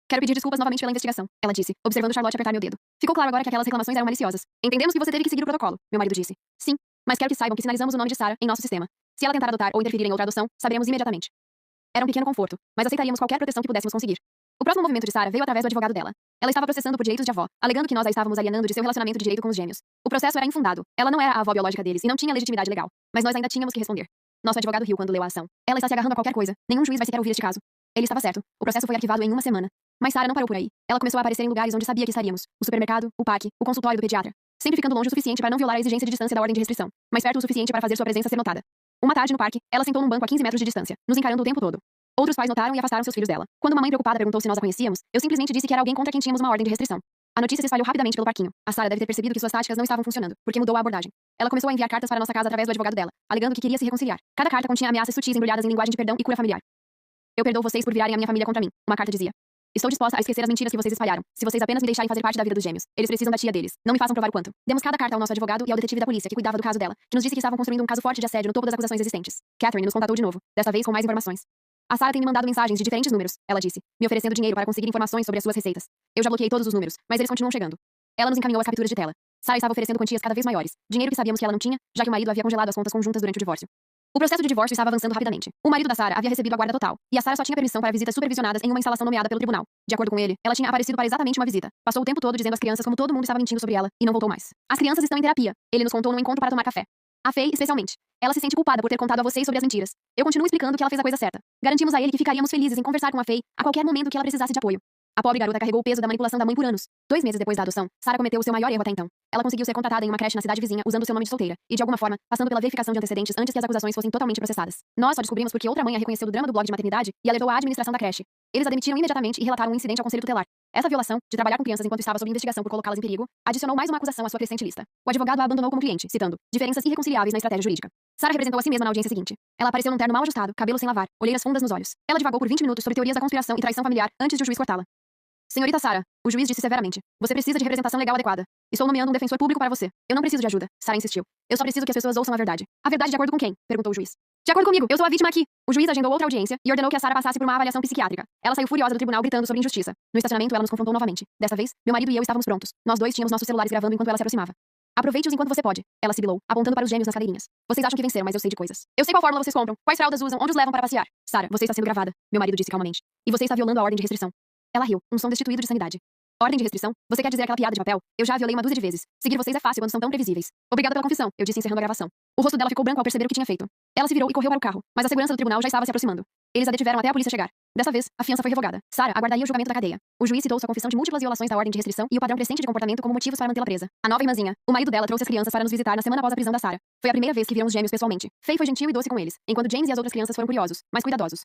Quero pedir desculpas novamente pela investigação, ela disse, observando Charlotte apertar meu dedo. Ficou claro agora que aquelas reclamações eram maliciosas. Entendemos que você teve que seguir o protocolo, meu marido disse. Sim, mas quero que saibam que sinalizamos o nome de Sarah em nosso sistema. Se ela tentar adotar ou interferir em outra adoção, saberemos imediatamente. Era um pequeno conforto, mas aceitaríamos qualquer proteção que pudéssemos conseguir. O próximo movimento de Sarah veio através do advogado dela. Ela estava processando por direitos de avó, alegando que nós a estávamos alienando de seu relacionamento de direito com os gêmeos. O processo era infundado. Ela não era a avó biológica deles e não tinha legitimidade legal. Mas nós ainda tínhamos que responder. Nosso advogado riu quando leu a ação. Ela está se agarrando a qualquer coisa. Nenhum juiz vai sequer ouvir este caso. Ele estava certo. O processo foi arquivado em uma semana. Mas Sarah não parou por aí. Ela começou a aparecer em lugares onde sabia que estaríamos. O supermercado, o parque, o consultório do pediatra. Sempre ficando longe o suficiente para não violar a exigência de distância da ordem de restrição, mas perto o suficiente para fazer sua presença ser notada. Uma tarde no parque, ela sentou num banco a 15 metros de distância, nos encarando o tempo todo. Outros pais notaram e afastaram seus filhos dela. Quando uma mãe preocupada perguntou se nós a conhecíamos, eu simplesmente disse que era alguém contra quem tínhamos uma ordem de restrição. A notícia se espalhou rapidamente pelo parquinho. A Sarah deve ter percebido que suas táticas não estavam funcionando, porque mudou a abordagem. Ela começou a enviar cartas para nossa casa através do advogado dela, alegando que queria se reconciliar. Cada carta continha ameaças sutis embrulhadas em linguagem de perdão e cura familiar. Eu perdoo vocês por virarem a minha família contra mim, uma carta dizia. Estou disposta a esquecer as mentiras que vocês espalharam, se vocês apenas me deixarem fazer parte da vida dos gêmeos. Eles precisam da tia deles. Não me façam provar o quanto. Demos cada carta ao nosso advogado e ao detetive da polícia que cuidava do caso dela, que nos disse que estavam construindo um caso forte de assédio no topo das acusações existentes. Catherine nos contatou de novo, desta vez com mais informações. A Sarah tem me mandado mensagens de diferentes números, ela disse, me oferecendo dinheiro para conseguir informações sobre as suas receitas. Eu já bloqueei todos os números, mas eles continuam chegando. Ela nos encaminhou as capturas de tela. Sarah estava oferecendo quantias cada vez maiores, dinheiro que sabíamos que ela não tinha, já que o marido havia congelado as contas conjuntas durante o divórcio. O processo de divórcio estava avançando rapidamente. O marido da Sarah havia recebido a guarda total, e a Sarah só tinha permissão para visitas supervisionadas em uma instalação nomeada pelo tribunal. De acordo com ele, ela tinha aparecido para exatamente uma visita. Passou o tempo todo dizendo às crianças como todo mundo estava mentindo sobre ela, e não voltou mais. As crianças estão em terapia. Ele nos contou num encontro para tomar café. A Faye, especialmente. Ela se sente culpada por ter contado a vocês sobre as mentiras. Eu continuo explicando que ela fez a coisa certa. Garantimos a ele que ficaríamos felizes em conversar com a Faye a qualquer momento que ela precisasse de apoio. A pobre garota carregou o peso da manipulação da mãe por anos. 2 meses depois da adoção, Sarah cometeu o seu maior erro até então. Ela conseguiu ser contratada em uma creche na cidade vizinha usando seu nome de solteira, e de alguma forma, passando pela verificação de antecedentes antes que as acusações fossem totalmente processadas. Nós só descobrimos porque outra mãe a reconheceu do drama do blog de maternidade e alertou a administração da creche. Eles a demitiram imediatamente e relataram um incidente ao conselho tutelar. Essa violação, de trabalhar com crianças enquanto estava sob investigação por colocá-las em perigo, adicionou mais uma acusação à sua crescente lista. O advogado a abandonou como cliente, citando diferenças irreconciliáveis na estratégia jurídica. Sarah representou a si mesma na audiência seguinte. Ela apareceu num terno mal ajustado, cabelo sem lavar, olheiras fundas nos olhos. Ela divagou por 20 minutos sobre teorias da conspiração e traição familiar antes de o juiz cortá-la. Senhorita Sarah, o juiz disse severamente. Você precisa de representação legal adequada. Estou nomeando um defensor público para você. Eu não preciso de ajuda. Sarah insistiu. Eu só preciso que as pessoas ouçam a verdade. A verdade de acordo com quem? Perguntou o juiz. De acordo comigo, eu sou a vítima aqui. O juiz agendou outra audiência e ordenou que a Sarah passasse por uma avaliação psiquiátrica. Ela saiu furiosa do tribunal gritando sobre injustiça. No estacionamento, ela nos confrontou novamente. Dessa vez, meu marido e eu estávamos prontos. Nós dois tínhamos nossos celulares gravando enquanto ela se aproximava. Aproveite-os enquanto você pode. Ela sibilou, apontando para os gêmeos nas cadeirinhas. Vocês acham que venceram, mas eu sei de coisas. Eu sei qual fórmula vocês compram, quais fraldas usam, onde os levam para passear. Sarah, você está sendo gravada. Meu marido disse calmamente. E você está violando a ordem de restrição. Ela riu, um som destituído de sanidade. Ordem de restrição? Você quer dizer aquela piada de papel? Eu já a violei uma dúzia de vezes. Seguir vocês é fácil quando são tão previsíveis. Obrigada pela confissão, eu disse encerrando a gravação. O rosto dela ficou branco ao perceber o que tinha feito. Ela se virou e correu para o carro, mas a segurança do tribunal já estava se aproximando. Eles a detiveram até a polícia chegar. Dessa vez, a fiança foi revogada. Sarah aguardaria o julgamento da cadeia. O juiz citou sua confissão de múltiplas violações da ordem de restrição e o padrão crescente de comportamento como motivos para mantê-la presa. A nova irmãzinha, o marido dela, trouxe as crianças para nos visitar na semana após a prisão da Sarah. Foi a primeira vez que viram os gêmeos pessoalmente. Faye foi gentil e doce com eles, enquanto James e as outras crianças foram curiosos, mas cuidadosos.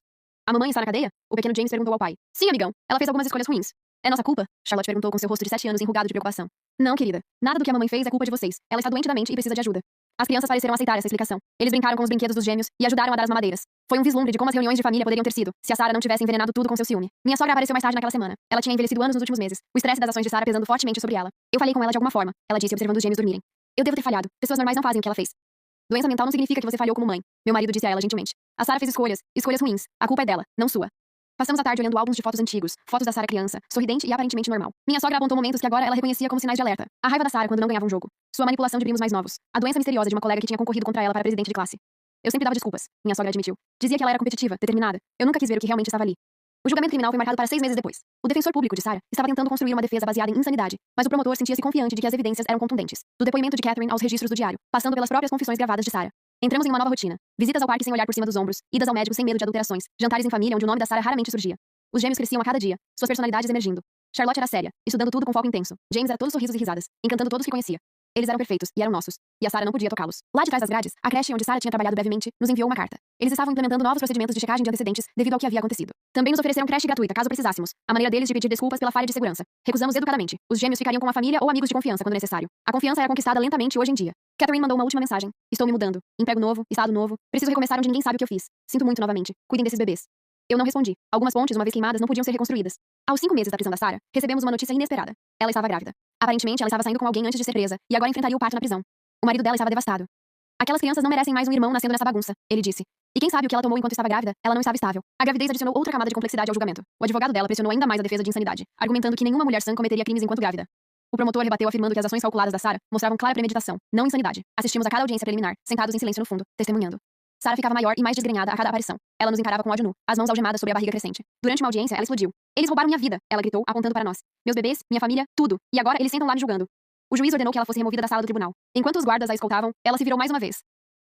A mamãe está na cadeia? O pequeno James perguntou ao pai. Sim, amigão. Ela fez algumas escolhas ruins. É nossa culpa? Charlotte perguntou com seu rosto de 7 anos enrugado de preocupação. Não, querida. Nada do que a mamãe fez é culpa de vocês. Ela está doente da mente e precisa de ajuda. As crianças pareceram aceitar essa explicação. Eles brincaram com os brinquedos dos gêmeos e ajudaram a dar as mamadeiras. Foi um vislumbre de como as reuniões de família poderiam ter sido, se a Sarah não tivesse envenenado tudo com seu ciúme. Minha sogra apareceu mais tarde naquela semana. Ela tinha envelhecido anos nos últimos meses, o estresse das ações de Sarah pesando fortemente sobre ela. Eu falei com ela de alguma forma, ela disse observando os gêmeos dormirem. Eu devo ter falhado. Pessoas normais não fazem o que ela fez. Doença mental não significa que você falhou como mãe. Meu marido disse a ela gentilmente. A Sarah fez escolhas ruins. A culpa é dela, não sua. Passamos a tarde olhando álbuns de fotos antigos, fotos da Sarah criança, sorridente e aparentemente normal. Minha sogra apontou momentos que agora ela reconhecia como sinais de alerta. A raiva da Sarah quando não ganhava um jogo. Sua manipulação de primos mais novos. A doença misteriosa de uma colega que tinha concorrido contra ela para presidente de classe. Eu sempre dava desculpas. Minha sogra admitiu. Dizia que ela era competitiva, determinada. Eu nunca quis ver o que realmente estava ali. O julgamento criminal foi marcado para 6 meses depois. O defensor público de Sarah estava tentando construir uma defesa baseada em insanidade, mas o promotor sentia-se confiante de que as evidências eram contundentes. Do depoimento de Catherine aos registros do diário, passando pelas próprias confissões gravadas de Sarah. Entramos em uma nova rotina. Visitas ao parque sem olhar por cima dos ombros, idas ao médico sem medo de adulterações, jantares em família onde o nome da Sarah raramente surgia. Os gêmeos cresciam a cada dia, suas personalidades emergindo. Charlotte era séria, estudando tudo com foco intenso. James era todo sorrisos e risadas, encantando todos que conhecia. Eles eram perfeitos, e eram nossos. E a Sarah não podia tocá-los. Lá de trás das grades, a creche onde Sarah tinha trabalhado brevemente, nos enviou uma carta. Eles estavam implementando novos procedimentos de checagem de antecedentes devido ao que havia acontecido. Também nos ofereceram creche gratuita, caso precisássemos. A maneira deles de pedir desculpas pela falha de segurança. Recusamos educadamente. Os gêmeos ficariam com a família ou amigos de confiança quando necessário. A confiança era conquistada lentamente hoje em dia. Catherine mandou uma última mensagem. Estou me mudando. Emprego novo, estado novo. Preciso recomeçar onde ninguém sabe o que eu fiz. Sinto muito novamente. Cuidem desses bebês. Eu não respondi. Algumas pontes, uma vez queimadas, não podiam ser reconstruídas. Aos 5 meses da prisão da Sarah, recebemos uma notícia inesperada. Ela estava grávida. Aparentemente, ela estava saindo com alguém antes de ser presa, e agora enfrentaria o parto na prisão. O marido dela estava devastado. Aquelas crianças não merecem mais um irmão nascendo nessa bagunça, ele disse. E quem sabe o que ela tomou enquanto estava grávida, ela não estava estável. A gravidez adicionou outra camada de complexidade ao julgamento. O advogado dela pressionou ainda mais a defesa de insanidade, argumentando que nenhuma mulher sã cometeria crimes enquanto grávida. O promotor rebateu afirmando que as ações calculadas da Sarah mostravam clara premeditação, não insanidade. Assistimos a cada audiência preliminar, sentados em silêncio no fundo, testemunhando. Sarah ficava maior e mais desgrenhada a cada aparição. Ela nos encarava com ódio nu, as mãos algemadas sobre a barriga crescente. Durante uma audiência, ela explodiu. Eles roubaram minha vida, ela gritou, apontando para nós. Meus bebês, minha família, tudo. E agora eles sentam lá me julgando. O juiz ordenou que ela fosse removida da sala do tribunal. Enquanto os guardas a escoltavam, ela se virou mais uma vez.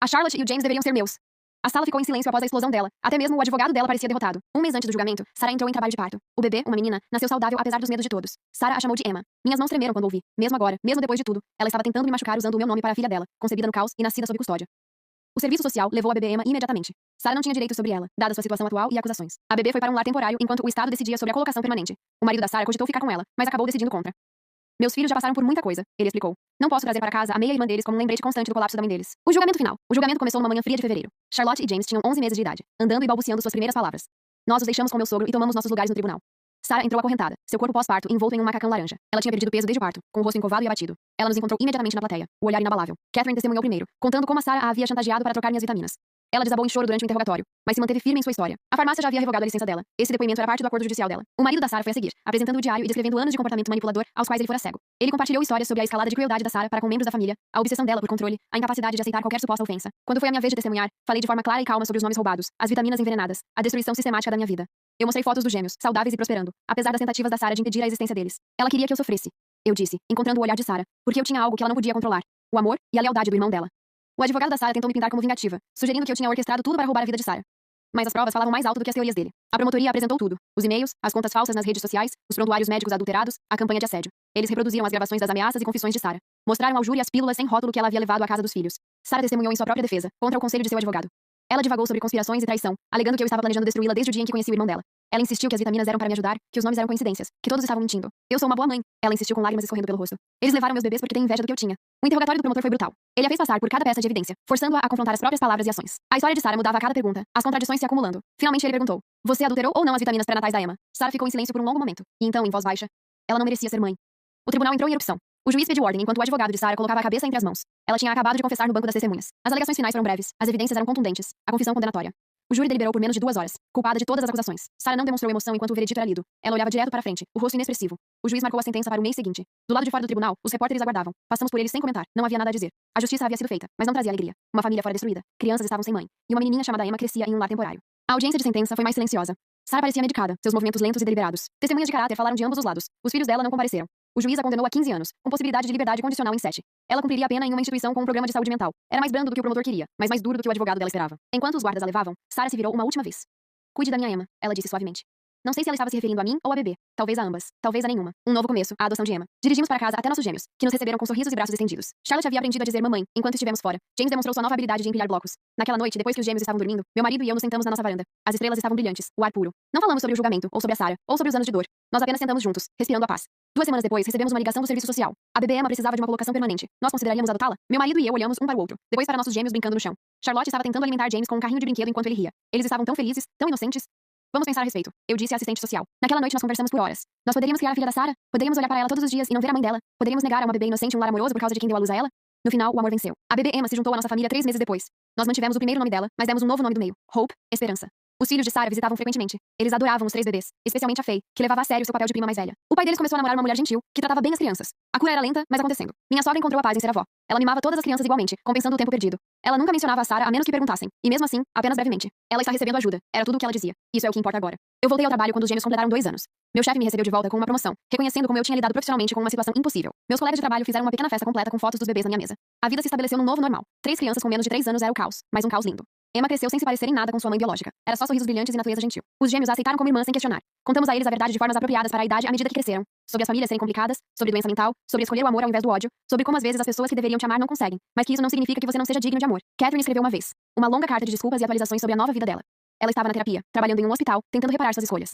A Charlotte e o James deveriam ser meus. A sala ficou em silêncio após a explosão dela. Até mesmo o advogado dela parecia derrotado. Um mês antes do julgamento, Sarah entrou em trabalho de parto. O bebê, uma menina, nasceu saudável apesar dos medos de todos. Sarah a chamou de Emma. Minhas mãos tremeram quando ouvi. Mesmo agora, mesmo depois de tudo, ela estava tentando me machucar usando o meu nome para a filha dela, concebida no caos e nascida sob custódia. O serviço social levou a bebê Emma imediatamente. Sarah não tinha direito sobre ela, dada sua situação atual e acusações. A bebê foi para um lar temporário enquanto o Estado decidia sobre a colocação permanente. O marido da Sarah cogitou ficar com ela, mas acabou decidindo contra. Meus filhos já passaram por muita coisa, ele explicou. Não posso trazer para casa a meia-irmã deles como um lembrete constante do colapso da mãe deles. O julgamento final. O julgamento começou numa manhã fria de fevereiro. Charlotte e James tinham 11 meses de idade, andando e balbuciando suas primeiras palavras. Nós os deixamos com meu sogro e tomamos nossos lugares no tribunal. Sarah entrou acorrentada, seu corpo pós-parto envolto em um macacão laranja. Ela tinha perdido peso desde o parto, com o rosto encovado e abatido. Ela nos encontrou imediatamente na plateia, o olhar inabalável. Catherine testemunhou primeiro, contando como a Sarah a havia chantageado para trocar minhas vitaminas. Ela desabou em choro durante o interrogatório, mas se manteve firme em sua história. A farmácia já havia revogado a licença dela. Esse depoimento era parte do acordo judicial dela. O marido da Sarah foi a seguir, apresentando o diário e descrevendo anos de comportamento manipulador aos quais ele fora cego. Ele compartilhou histórias sobre a escalada de crueldade da Sarah para com membros da família, a obsessão dela por controle, a incapacidade de aceitar qualquer suposta ofensa. Quando foi a minha vez de testemunhar, falei de forma clara e calma sobre os nomes roubados, as vitaminas envenenadas, a destruição sistemática da minha vida. Eu mostrei fotos dos gêmeos, saudáveis e prosperando, apesar das tentativas da Sarah de impedir a existência deles. Ela queria que eu sofresse. Eu disse, encontrando o olhar de Sarah, porque eu tinha algo que ela não podia controlar: o amor e a lealdade do irmão dela. O advogado da Sarah tentou me pintar como vingativa, sugerindo que eu tinha orquestrado tudo para roubar a vida de Sarah. Mas as provas falavam mais alto do que as teorias dele. A promotoria apresentou tudo: os e-mails, as contas falsas nas redes sociais, os prontuários médicos adulterados, a campanha de assédio. Eles reproduziram as gravações das ameaças e confissões de Sarah. Mostraram ao júri as pílulas sem rótulo que ela havia levado à casa dos filhos. Sarah testemunhou em sua própria defesa, contra o conselho de seu advogado. Ela divagou sobre conspirações e traição, alegando que eu estava planejando destruí-la desde o dia em que conheci o irmão dela. Ela insistiu que as vitaminas eram para me ajudar, que os nomes eram coincidências, que todos estavam mentindo. Eu sou uma boa mãe. Ela insistiu com lágrimas escorrendo pelo rosto. Eles levaram meus bebês porque têm inveja do que eu tinha. O interrogatório do promotor foi brutal. Ele a fez passar por cada peça de evidência, forçando-a a confrontar as próprias palavras e ações. A história de Sarah mudava a cada pergunta, as contradições se acumulando. Finalmente ele perguntou: você adulterou ou não as vitaminas pré-natais da Emma? Sarah ficou em silêncio por um longo momento. E então, em voz baixa: ela não merecia ser mãe. O tribunal entrou em erupção. O juiz pediu ordem enquanto o advogado de Sarah colocava a cabeça entre as mãos. Ela tinha acabado de confessar no banco das testemunhas. As alegações finais foram breves, as evidências eram contundentes, a confissão condenatória. O júri deliberou por menos de 2 horas, culpada de todas as acusações. Sarah não demonstrou emoção enquanto o veredito era lido. Ela olhava direto para frente, o rosto inexpressivo. O juiz marcou a sentença para o mês seguinte. Do lado de fora do tribunal, os repórteres aguardavam. Passamos por eles sem comentar. Não havia nada a dizer. A justiça havia sido feita, mas não trazia alegria. Uma família fora destruída. Crianças estavam sem mãe. E uma menininha chamada Emma crescia em um lar temporário. A audiência de sentença foi mais silenciosa. Sarah parecia medicada, seus movimentos lentos e deliberados. Testemunhas de caráter falaram de ambos os lados. Os filhos dela não compareceram. O juiz a condenou a 15 anos, com possibilidade de liberdade condicional em 7. Ela cumpriria a pena em uma instituição com um programa de saúde mental. Era mais brando do que o promotor queria, mas mais duro do que o advogado dela esperava. Enquanto os guardas a levavam, Sarah se virou uma última vez. Cuide da minha Emma, ela disse suavemente. Não sei se ela estava se referindo a mim ou a bebê. Talvez a ambas. Talvez a nenhuma. Um novo começo, a adoção de Emma. Dirigimos para casa até nossos gêmeos, que nos receberam com sorrisos e braços estendidos. Charlotte havia aprendido a dizer mamãe, enquanto estivemos fora. James demonstrou sua nova habilidade de empilhar blocos. Naquela noite, depois que os gêmeos estavam dormindo, meu marido e eu nos sentamos na nossa varanda. As estrelas estavam brilhantes, o ar puro. Não falamos sobre o julgamento, ou sobre a Sarah, ou sobre os anos de dor. Nós apenas sentamos juntos, respirando a paz. 2 semanas depois, recebemos uma ligação do serviço social. A bebê Emma precisava de uma colocação permanente. Nós consideraríamos adotá-la? Meu marido e eu olhamos um para o outro, depois para nossos gêmeos brincando no chão. Charlotte estava tentando alimentar James com um carrinho de brinquedo enquanto ele ria. Eles estavam tão felizes, tão inocentes. Vamos pensar a respeito, eu disse à assistente social. Naquela noite nós conversamos por horas. Nós poderíamos criar a filha da Sarah? Poderíamos olhar para ela todos os dias e não ver a mãe dela? Poderíamos negar a uma bebê inocente um lar amoroso por causa de quem deu a luz a ela? No final, o amor venceu. A bebê Emma se juntou à nossa família 3 meses depois. Nós mantivemos o primeiro nome dela, mas demos um novo nome do meio: Hope, Esperança. Os filhos de Sarah visitavam frequentemente. Eles adoravam os 3 bebês, especialmente a Faye, que levava a sério seu papel de prima mais velha. O pai deles começou a namorar uma mulher gentil, que tratava bem as crianças. A cura era lenta, mas acontecendo. Minha sogra encontrou a paz em ser avó. Ela mimava todas as crianças igualmente, compensando o tempo perdido. Ela nunca mencionava a Sarah a menos que perguntassem, e mesmo assim, apenas brevemente. Ela está recebendo ajuda. Era tudo o que ela dizia. Isso é o que importa agora. Eu voltei ao trabalho quando os gêmeos completaram 2 anos. Meu chefe me recebeu de volta com uma promoção, reconhecendo como eu tinha lidado profissionalmente com uma situação impossível. Meus colegas de trabalho fizeram uma pequena festa completa com fotos dos bebês na minha mesa. A vida se estabeleceu num novo normal. 3 crianças com menos de 3 anos era o caos, mas um caos lindo. Emma cresceu sem se parecer em nada com sua mãe biológica. Era só sorrisos brilhantes e natureza gentil. Os gêmeos a aceitaram como irmã sem questionar. Contamos a eles a verdade de formas apropriadas para a idade à medida que cresceram. Sobre as famílias serem complicadas, sobre doença mental, sobre escolher o amor ao invés do ódio, sobre como às vezes as pessoas que deveriam te amar não conseguem, mas que isso não significa que você não seja digno de amor. Catherine escreveu uma vez uma longa carta de desculpas e atualizações sobre a nova vida dela. Ela estava na terapia, trabalhando em um hospital, tentando reparar suas escolhas.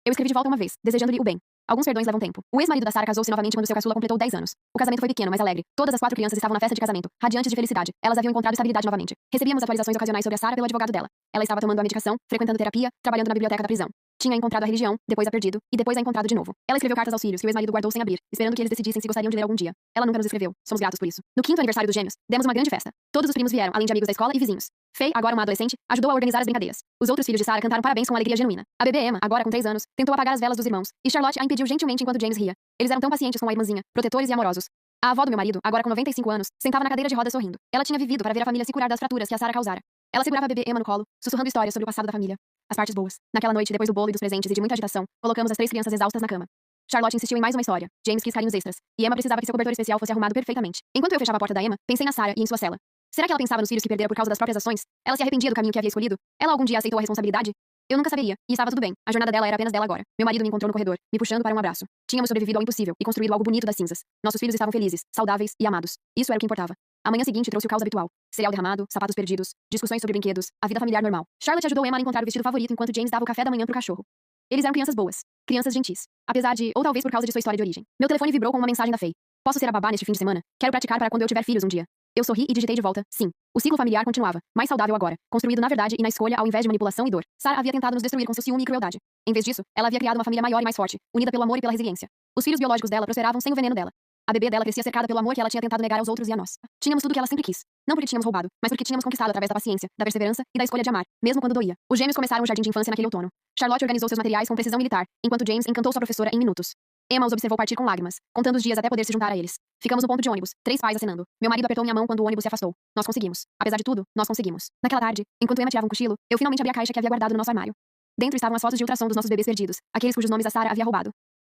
Eu escrevi de volta uma vez, desejando-lhe o bem. Alguns perdões levam tempo. O ex-marido da Sarah casou-se novamente quando seu caçula completou 10 anos. O casamento foi pequeno, mas alegre. Todas as 4 crianças estavam na festa de casamento, radiantes de felicidade. Elas haviam encontrado estabilidade novamente. Recebíamos atualizações ocasionais sobre a Sarah pelo advogado dela. Ela estava tomando a medicação, frequentando terapia, trabalhando na biblioteca da prisão. Tinha encontrado a religião, depois a perdido, e depois a encontrado de novo. Ela escreveu cartas aos filhos que o ex-marido guardou sem abrir, esperando que eles decidissem se gostariam de ler algum dia. Ela nunca nos escreveu. Somos gratos por isso. No 5º aniversário dos gêmeos, demos uma grande festa. Todos os primos vieram, além de amigos da escola e vizinhos. Faye, agora uma adolescente, ajudou a organizar as brincadeiras. Os outros filhos de Sarah cantaram parabéns com alegria genuína. A bebê Emma, agora com 3 anos, tentou apagar as velas dos irmãos, e Charlotte a impediu gentilmente enquanto James ria. Eles eram tão pacientes com a irmãzinha, protetores e amorosos. A avó do meu marido, agora com 95 anos, sentava na cadeira de rodas sorrindo. Ela tinha vivido para ver a família se curar das fraturas que a Sarah causara. Ela segurava a bebê Emma no colo, sussurrando histórias sobre o passado da família. As partes boas. Naquela noite, depois do bolo e dos presentes e de muita agitação, colocamos as 3 crianças exaustas na cama. Charlotte insistiu em mais uma história. James quis carinhos extras. E Emma precisava que seu cobertor especial fosse arrumado perfeitamente. Enquanto eu fechava a porta da Emma, pensei na Sarah e em sua cela. Será que ela pensava nos filhos que perdera por causa das próprias ações? Ela se arrependia do caminho que havia escolhido? Ela algum dia aceitou a responsabilidade? Eu nunca saberia, e estava tudo bem. A jornada dela era apenas dela agora. Meu marido me encontrou no corredor, me puxando para um abraço. Tínhamos sobrevivido ao impossível e construído algo bonito das cinzas. Nossos filhos estavam felizes, saudáveis e amados. Isso era o que importava. A manhã seguinte trouxe o caos habitual. Cereal derramado, sapatos perdidos, discussões sobre brinquedos, a vida familiar normal. Charlotte ajudou Emma a encontrar o vestido favorito enquanto James dava o café da manhã pro cachorro. Eles eram crianças boas, crianças gentis. Apesar de, ou talvez por causa de sua história de origem. Meu telefone vibrou com uma mensagem da Faye. Posso ser a babá neste fim de semana? Quero praticar para quando eu tiver filhos um dia. Eu sorri e digitei de volta, sim. O ciclo familiar continuava, mais saudável agora, construído na verdade e na escolha ao invés de manipulação e dor. Sarah havia tentado nos destruir com seu ciúme e crueldade. Em vez disso, ela havia criado uma família maior e mais forte, unida pelo amor e pela resiliência. Os filhos biológicos dela prosperavam sem o veneno dela. A bebê dela crescia cercada pelo amor que ela tinha tentado negar aos outros e a nós. Tínhamos tudo o que ela sempre quis. Não porque tínhamos roubado, mas porque tínhamos conquistado através da paciência, da perseverança e da escolha de amar, mesmo quando doía. Os gêmeos começaram o jardim de infância naquele outono. Charlotte organizou seus materiais com precisão militar, enquanto James encantou sua professora em minutos. Emma os observou partir com lágrimas, contando os dias até poder se juntar a eles. Ficamos no ponto de ônibus, 3 pais acenando. Meu marido apertou minha mão quando o ônibus se afastou. Nós conseguimos. Apesar de tudo, nós conseguimos. Naquela tarde, enquanto Emma tirava um cochilo, eu finalmente abri a caixa que havia guardado no nosso armário. Dentro estavam as fotos de ultrassom dos nossos bebês perdidos, aqueles cujos nomes a Sarah havia roubado.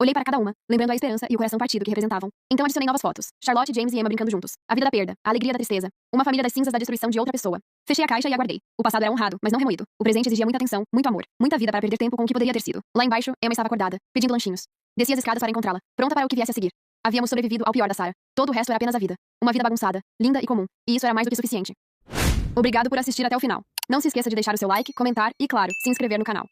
Olhei para cada uma, lembrando a esperança e o coração partido que representavam. Então adicionei novas fotos. Charlotte, James e Emma brincando juntos. A vida da perda, a alegria da tristeza. Uma família das cinzas da destruição de outra pessoa. Fechei a caixa e aguardei. O passado era honrado, mas não remoído. O presente exigia muita atenção, muito amor, muita vida para perder tempo com o que poderia ter sido. Lá embaixo, Emma estava acordada, pedindo lanchinhos. Desci as escadas para encontrá-la, pronta para o que viesse a seguir. Havíamos sobrevivido ao pior da Sarah. Todo o resto era apenas a vida. Uma vida bagunçada, linda e comum. E isso era mais do que suficiente. Obrigado por assistir até o final. Não se esqueça de deixar o seu like, comentar e, claro, se inscrever no canal.